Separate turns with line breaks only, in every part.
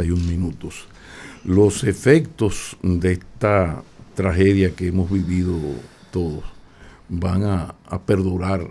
7:51. Los efectos de esta tragedia que hemos vivido todos van a perdurar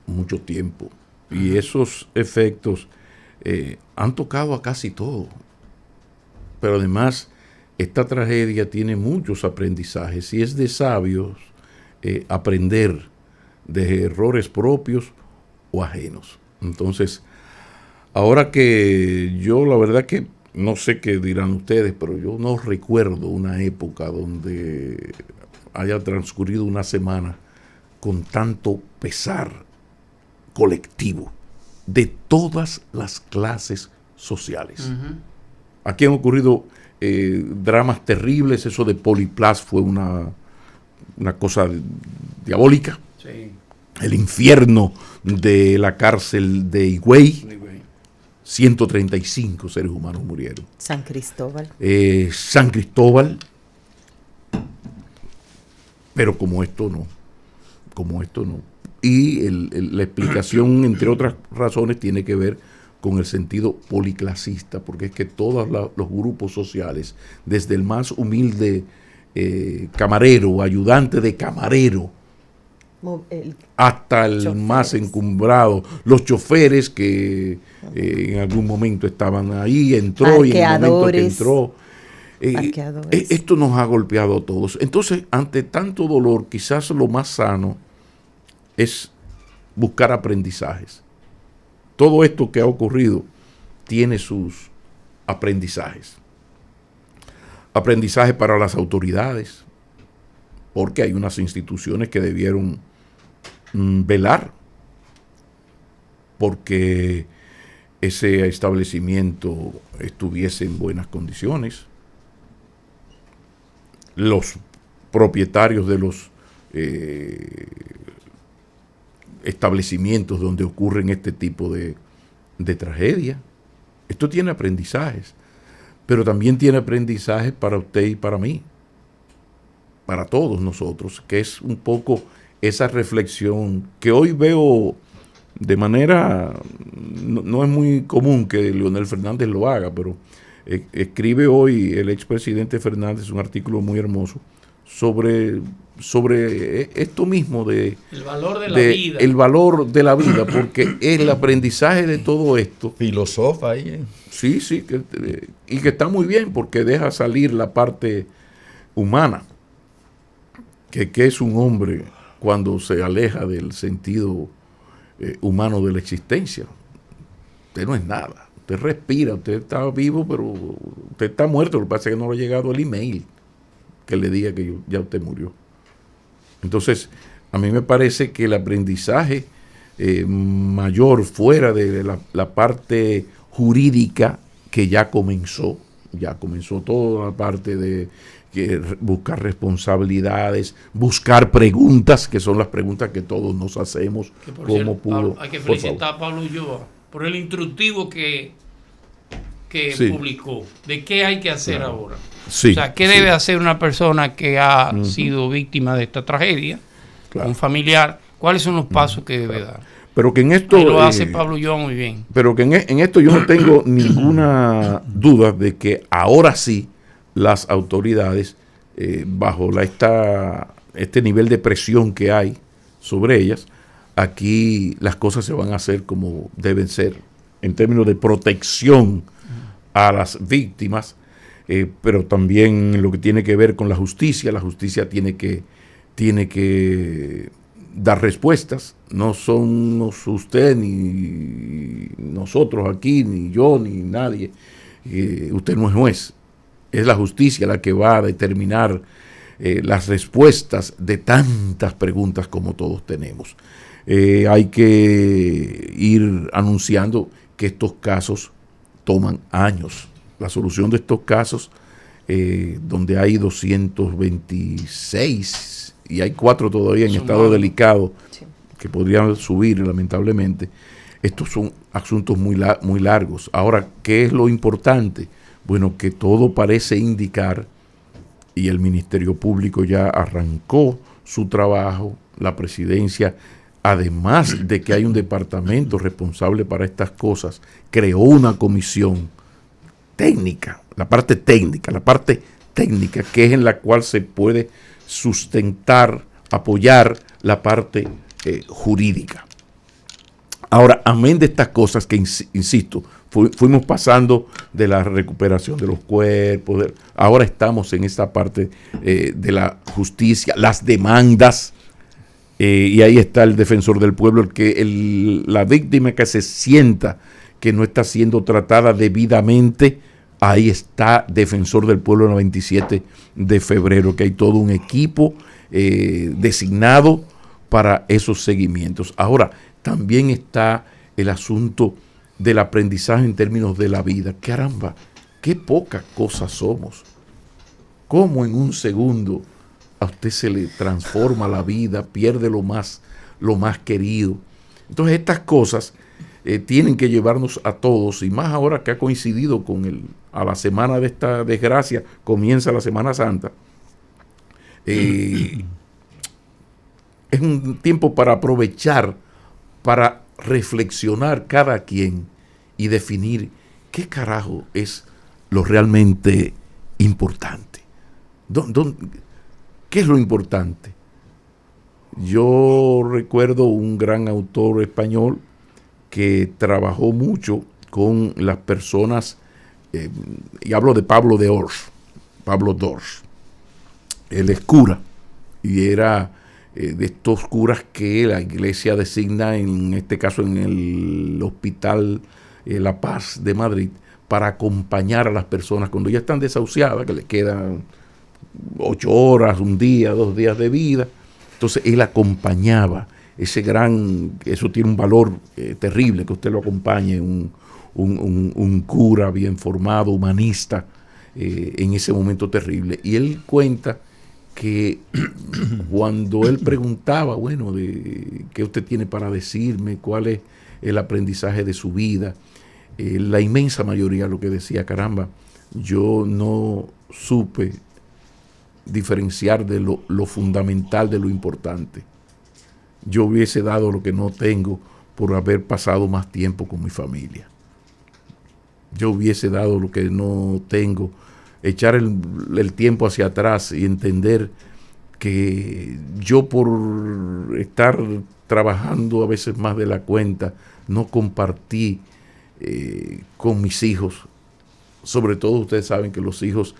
mucho tiempo. Y esos efectos han tocado a casi todo. Pero además, esta tragedia tiene muchos aprendizajes y es de sabios aprender de errores propios o ajenos. Entonces, ahora que yo la verdad que no sé qué dirán ustedes, pero yo no recuerdo una época donde haya transcurrido una semana con tanto pesar colectivo de todas las clases sociales. Uh-huh. Aquí han ocurrido dramas terribles. Eso de Poliplas fue una cosa diabólica. Sí. El infierno de la cárcel de Higüey. 135 seres humanos murieron.
San Cristóbal.
San Cristóbal. Pero como esto no. Y la explicación, entre otras razones, tiene que ver con el sentido policlasista, porque es que todos los grupos sociales, desde el más humilde camarero, ayudante de camarero, hasta el choferes más encumbrado, los choferes que en algún momento estaban ahí, entró y en el momento que entró. Esto nos ha golpeado a todos. Entonces, ante tanto dolor, quizás lo más sano es buscar aprendizajes. Todo esto que ha ocurrido tiene sus aprendizajes. Aprendizaje para las autoridades, porque hay unas instituciones que debieron velar porque ese establecimiento estuviese en buenas condiciones. Los propietarios de los establecimientos donde ocurren este tipo de tragedia. Esto tiene aprendizajes, pero también tiene aprendizajes para usted y para mí, para todos nosotros, que es un poco esa reflexión que hoy veo de manera, no es muy común que Leonel Fernández lo haga, pero escribe hoy el expresidente Fernández un artículo muy hermoso sobre esto mismo de
el valor de la vida.
El valor de la vida, porque el aprendizaje de todo esto.
Filosofa ahí.
Sí, y que está muy bien porque deja salir la parte humana. Que es un hombre cuando se aleja del sentido humano de la existencia. Usted no es nada. Usted respira, usted está vivo, pero usted está muerto. Lo que pasa es que no le ha llegado el email que le diga que ya usted murió. Entonces, a mí me parece que el aprendizaje mayor fuera de la parte jurídica que ya comenzó toda la parte de buscar responsabilidades, buscar preguntas, que son las preguntas que todos nos hacemos. ¿Cómo pudo?
Hay que felicitar a Pablo Ulloa por el instructivo que publicó, de qué hay que hacer ahora.
Sí,
o sea, ¿qué debe hacer una persona que ha sido víctima de esta tragedia? Un familiar. ¿Cuáles son los pasos que debe dar?
Pero que en esto
y lo hace Pablo Ulloa muy bien.
Pero que en esto yo no tengo ninguna duda de que ahora sí las autoridades, bajo este nivel de presión que hay sobre ellas, aquí las cosas se van a hacer como deben ser, en términos de protección a las víctimas, pero también en lo que tiene que ver con la justicia tiene que dar respuestas. No somos usted ni nosotros aquí, ni yo, ni nadie. Usted no es juez. Es la justicia la que va a determinar las respuestas de tantas preguntas como todos tenemos. Hay que ir anunciando que estos casos toman años. La solución de estos casos, donde hay 226 y hay 4 todavía en estado delicado, que podrían subir lamentablemente, estos son asuntos muy largos. Ahora, ¿qué es lo importante? Bueno, que todo parece indicar, y el Ministerio Público ya arrancó su trabajo, la presidencia, además de que hay un departamento responsable para estas cosas, creó una comisión técnica, la parte técnica, que es en la cual se puede sustentar, apoyar la parte jurídica. Ahora, amén de estas cosas que, insisto, fuimos pasando de la recuperación de los cuerpos, ahora estamos en esta parte de la justicia, las demandas, y ahí está el defensor del pueblo, la víctima que se sienta que no está siendo tratada debidamente, ahí está defensor del pueblo el 27 de febrero, que hay todo un equipo designado para esos seguimientos. Ahora, también está el asunto del aprendizaje en términos de la vida. Caramba, qué pocas cosas somos. Cómo en un segundo a usted se le transforma la vida, pierde lo más querido. Entonces estas cosas tienen que llevarnos a todos, y más ahora que ha coincidido a la semana de esta desgracia, comienza la Semana Santa. Es un tiempo para aprovechar, para reflexionar cada quien y definir qué carajo es lo realmente importante. ¿Qué es lo importante? Yo recuerdo un gran autor español que trabajó mucho con las personas, y hablo de Pablo Dors. Él es cura y era de estos curas que la iglesia designa, en este caso en el Hospital La Paz de Madrid, para acompañar a las personas cuando ya están desahuciadas, que les quedan 8 horas, un día, 2 días de vida. Entonces él acompañaba eso tiene un valor terrible, que usted lo acompañe, un cura bien formado, humanista, en ese momento terrible. Y él cuenta que cuando él preguntaba, bueno, ¿qué usted tiene para decirme? ¿Cuál es el aprendizaje de su vida? La inmensa mayoría lo que decía, caramba, yo no supe diferenciar de lo fundamental de lo importante. Yo hubiese dado lo que no tengo por haber pasado más tiempo con mi familia. Yo hubiese dado lo que no tengo, echar el tiempo hacia atrás y entender que yo, por estar trabajando a veces más de la cuenta, no compartí con mis hijos. Sobre todo ustedes saben que los hijos,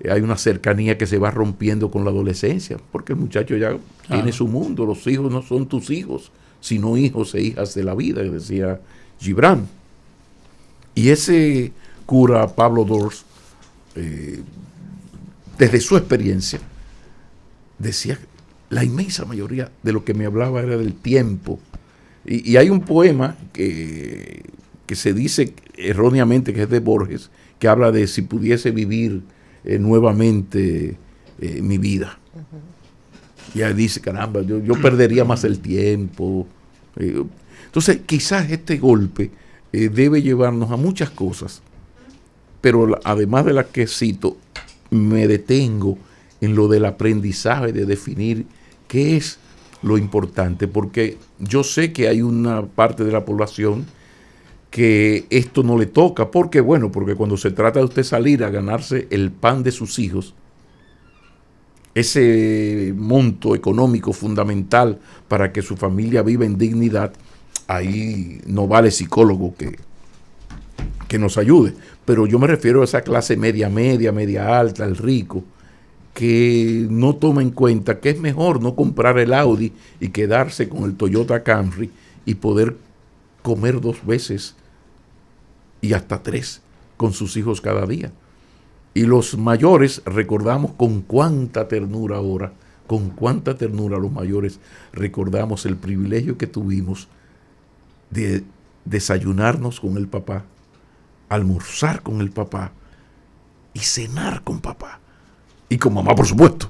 hay una cercanía que se va rompiendo con la adolescencia, porque el muchacho ya tiene su mundo. Los hijos no son tus hijos, sino hijos e hijas de la vida, decía Gibran. Y ese cura, Pablo Dors, desde su experiencia, decía que la inmensa mayoría de lo que me hablaba era del tiempo. Y hay un poema que se dice erróneamente que es de Borges, que habla de si pudiese vivir nuevamente mi vida. Y ahí dice, caramba, yo perdería más el tiempo. Entonces, quizás este golpe debe llevarnos a muchas cosas, pero además de las que cito, me detengo en lo del aprendizaje, de definir qué es lo importante, porque yo sé que hay una parte de la población que esto no le toca. ¿Por qué? Bueno, porque cuando se trata de usted salir a ganarse el pan de sus hijos, ese monto económico fundamental para que su familia viva en dignidad, ahí no vale psicólogo que nos ayude. Pero yo me refiero a esa clase media alta, el rico, que no toma en cuenta que es mejor no comprar el Audi y quedarse con el Toyota Camry y poder comer 2 veces y hasta 3 con sus hijos cada día. Y los mayores recordamos con cuánta ternura ahora, con cuánta ternura los mayores recordamos el privilegio que tuvimos de desayunarnos con el papá, almorzar con el papá y cenar con papá. Y con mamá, por supuesto.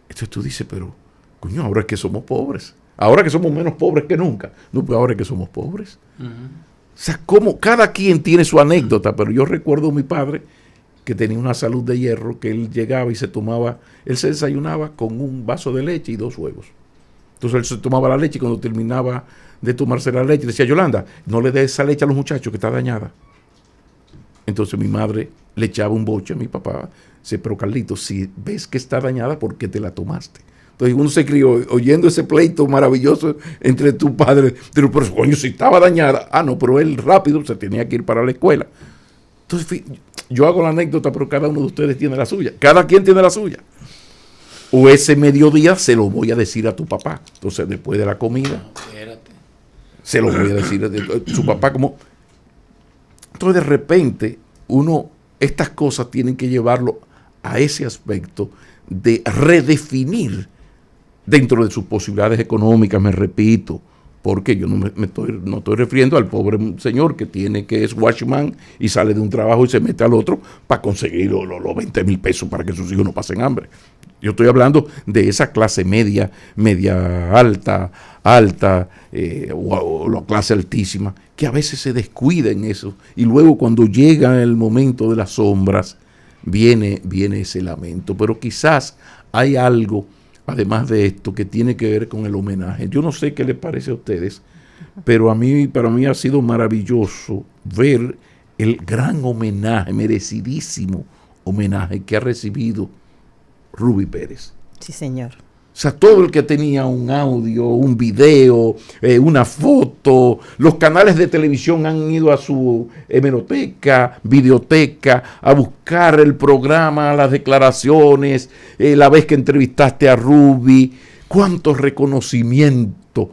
Entonces tú dices, pero, coño, ahora es que somos pobres. Ahora que somos menos pobres que nunca. No, pues ahora es que somos pobres. O sea, como cada quien tiene su anécdota, pero yo recuerdo a mi padre que tenía una salud de hierro, que él llegaba y él se desayunaba con un vaso de leche y 2 huevos. Entonces él se tomaba la leche y cuando terminaba de tomarse la leche decía, Yolanda, no le des esa leche a los muchachos que está dañada. Entonces mi madre le echaba un boche a mi papá. Dice, pero Carlito, si ves que está dañada, ¿por qué te la tomaste? Entonces uno se crió oyendo ese pleito maravilloso entre tu padre. Pero coño, si estaba dañada. Ah, no, pero él rápido se tenía que ir para la escuela. Entonces yo hago la anécdota, pero cada uno de ustedes tiene la suya. Cada quien tiene la suya. O ese mediodía se lo voy a decir a tu papá. Entonces después de la comida, se lo voy a decir a su papá como... Entonces de repente estas cosas tienen que llevarlo a ese aspecto de redefinir dentro de sus posibilidades económicas, me repito, porque yo no estoy refiriendo al pobre señor que es watchman y sale de un trabajo y se mete al otro para conseguir los 20 mil pesos para que sus hijos no pasen hambre. Yo estoy hablando de esa clase media alta, o la clase altísima, que a veces se descuida en eso. Y luego cuando llega el momento de las sombras, viene ese lamento. Pero quizás hay algo, además de esto, que tiene que ver con el homenaje. Yo no sé qué les parece a ustedes, pero para mí ha sido maravilloso ver el gran homenaje, merecidísimo homenaje que ha recibido Ruby Pérez.
Sí, señor.
O sea, todo el que tenía un audio, un video, una foto, los canales de televisión han ido a su hemeroteca, videoteca, a buscar el programa, las declaraciones, la vez que entrevistaste a Ruby. Cuánto reconocimiento,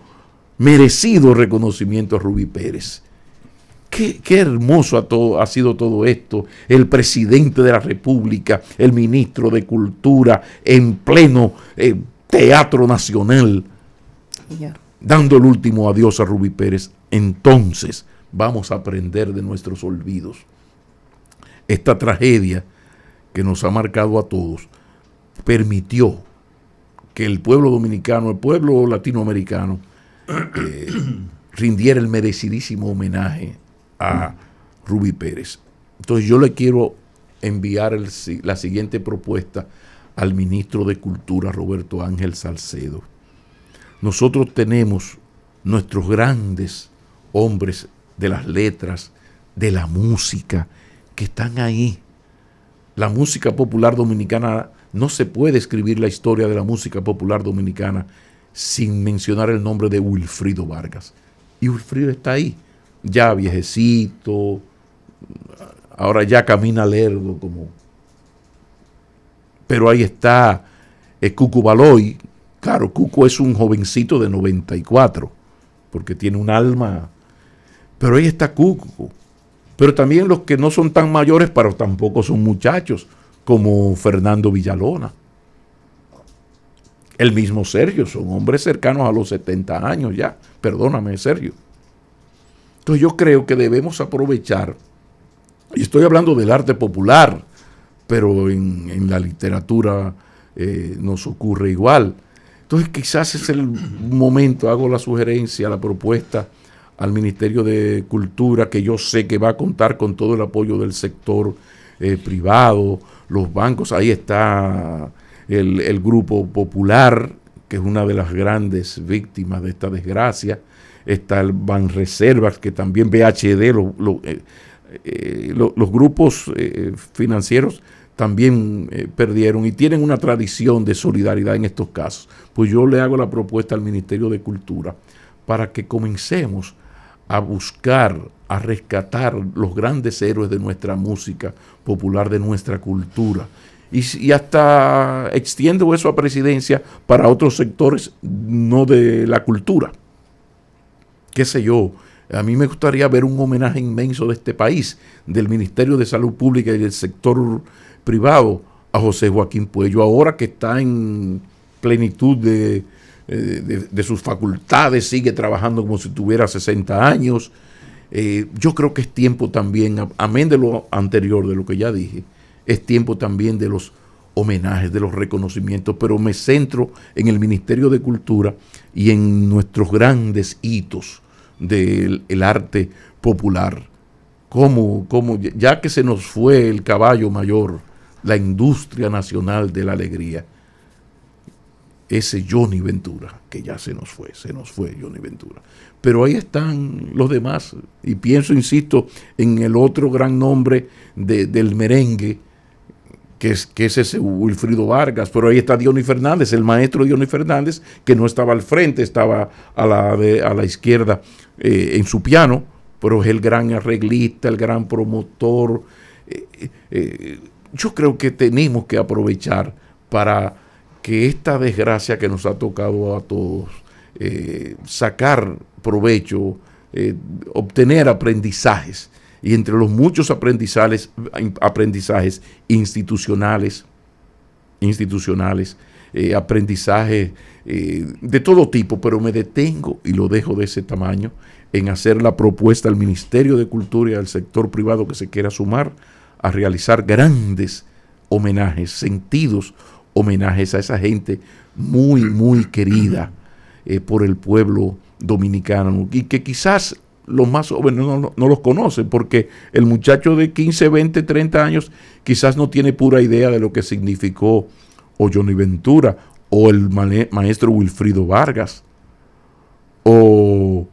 merecido reconocimiento a Ruby Pérez. Qué hermoso ha sido todo esto. El presidente de la República, el ministro de Cultura, en pleno Teatro Nacional, dando el último adiós a Ruby Pérez. Entonces vamos a aprender de nuestros olvidos. Esta tragedia que nos ha marcado a todos permitió que el pueblo dominicano, el pueblo latinoamericano, rindiera el merecidísimo homenaje a Ruby Pérez. Entonces yo le quiero enviar la siguiente propuesta al ministro de Cultura, Roberto Ángel Salcedo. Nosotros tenemos nuestros grandes hombres de las letras, de la música, que están ahí. La música popular dominicana, no se puede escribir la historia de la música popular dominicana sin mencionar el nombre de Wilfrido Vargas. Y Wilfrido está ahí, ya viejecito, ahora ya camina lerdo, pero ahí está Cuco Baloy. Claro, Cuco es un jovencito de 94, porque tiene un alma, pero ahí está Cuco. Pero también los que no son tan mayores, pero tampoco son muchachos, como Fernando Villalona. El mismo Sergio, son hombres cercanos a los 70 años ya. Perdóname, Sergio. Entonces yo creo que debemos aprovechar, y estoy hablando del arte popular, pero en la literatura nos ocurre igual. Entonces quizás es el momento, hago la sugerencia, la propuesta al Ministerio de Cultura, que yo sé que va a contar con todo el apoyo del sector privado, los bancos. Ahí está el Grupo Popular, que es una de las grandes víctimas de esta desgracia. Está el Banreservas, que también BHD, los grupos financieros también perdieron y tienen una tradición de solidaridad en estos casos. Pues yo le hago la propuesta al Ministerio de Cultura para que comencemos a buscar, a rescatar los grandes héroes de nuestra música popular, de nuestra cultura. Y hasta extiendo eso a presidencia para otros sectores no de la cultura. Qué sé yo, a mí me gustaría ver un homenaje inmenso de este país, del Ministerio de Salud Pública y del sector privado, a José Joaquín Puello, ahora que está en plenitud de sus facultades, sigue trabajando como si tuviera 60 años. Yo creo que es tiempo también, amén de lo anterior, de lo que ya dije, es tiempo también de los homenajes, de los reconocimientos, pero me centro en el Ministerio de Cultura y en nuestros grandes hitos del arte popular. Como ya que se nos fue el caballo mayor, la industria nacional de la alegría, ese Johnny Ventura, que ya se nos fue Johnny Ventura. Pero ahí están los demás, y pienso, insisto, en el otro gran nombre del merengue, que es ese Wilfrido Vargas, pero ahí está Dionis Fernández, el maestro Dionis Fernández, que no estaba al frente, estaba a la izquierda en su piano, pero es el gran arreglista, el gran promotor. Yo creo que tenemos que aprovechar para que esta desgracia que nos ha tocado a todos, sacar provecho, obtener aprendizajes, y entre los muchos aprendizajes institucionales, aprendizajes de todo tipo, pero me detengo y lo dejo de ese tamaño en hacer la propuesta al Ministerio de Cultura y al sector privado que se quiera sumar a realizar grandes homenajes, sentidos homenajes a esa gente muy, muy querida por el pueblo dominicano, y que quizás los más jóvenes no los conocen, porque el muchacho de 15, 20, 30 años quizás no tiene pura idea de lo que significó o Johnny Ventura, o el maestro Wilfrido Vargas, o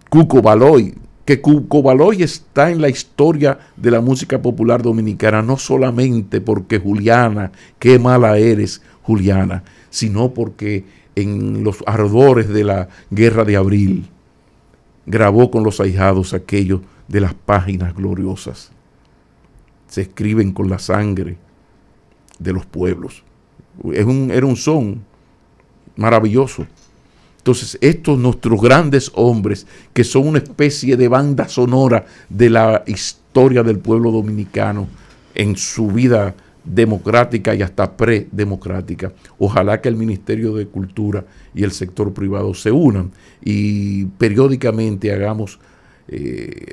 Cuco Baloy, que Cuco Baloy está en la historia de la música popular dominicana, no solamente porque Juliana, qué mala eres, Juliana, sino porque en los ardores de la Guerra de Abril grabó con los ahijados aquello de las páginas gloriosas. Se escriben con la sangre de los pueblos. Era un son maravilloso. Entonces, estos nuestros grandes hombres, que son una especie de banda sonora de la historia del pueblo dominicano en su vida democrática y hasta predemocrática. Ojalá que el Ministerio de Cultura y el sector privado se unan y periódicamente hagamos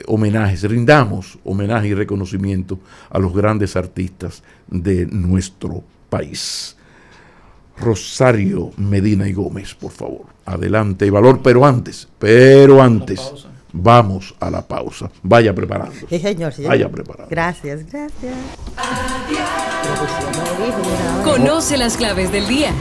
homenajes, rindamos homenaje y reconocimiento a los grandes artistas de nuestro país. Rosario Medina y Gómez, por favor, adelante y valor, pero antes, vamos a la pausa. Vaya preparando.
Sí, señor.
Vaya preparando.
Gracias.
Conoce las claves del día.